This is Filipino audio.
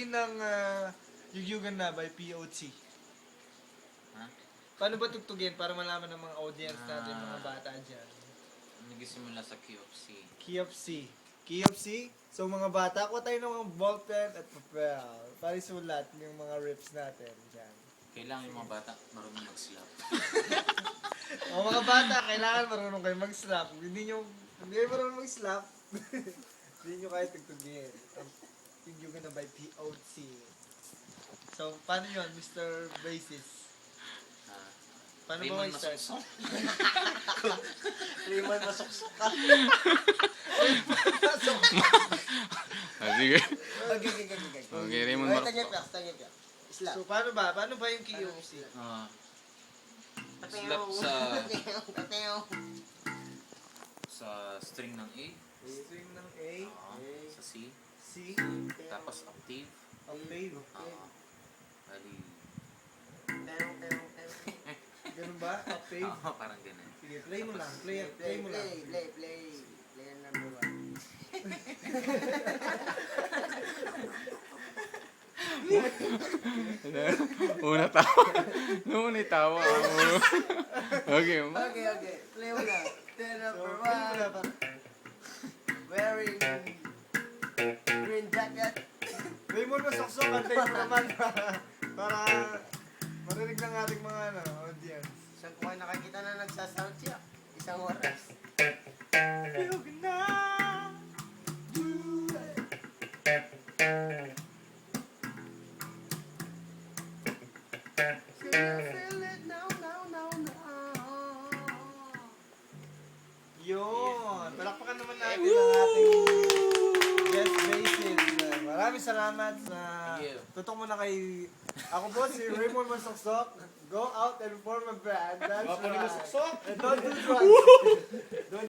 tugtugin ng Yugyugan na by POC? Ha? Paano ba tugtugin para malaman ng mga audience natin, mga bata dyan? Nagsimula sa QFC. Key of C. Key of C? So mga bata, kuha tayo ng mga ballpen at papel para isulat yung mga rips natin dyan. Kailangan yung mga bata marunong mag-slap. O mga bata, kailangan marunong kayo mag-slap. Hindi kayo marunong mag-slap, hindi nyo kaya tugtugin. Yugyugan na by POC. So, paano yun, Mr. Basis? Paano ba Raymond i-start? Masuksok. Raymond Masuksok ka. Sige. Okay. Okay, Raymond Ay, Marcos. tagip. Slap. So, paano ba? Paano ba yung KOC? Slap sa Tateo. sa string ng A. String ng A, Sa C. C, Tapos octave. octave. Bali. Ganun ba? Octave? Parang ganun. Sige, play mo lang. Play mo lang. Play ang number 1. Una tawa. Una tawa. Okay. Okay. Play mo na. Then So, number play mo na 1. pa. Wearing green jacket. Raymond Masuksok, antay mo naman para marinig ng ating mga audience. Saan ko kayo nakakita na nagsasound siya? Isang oras. Yugyugan na! Feel it now. Yun! Palakpakan naman natin ang ating guest basis. Maraming salamat sa tutok mo na kay... Ako po si Raymond Masuksok. Go out and form a band. That's right. And don't do drugs.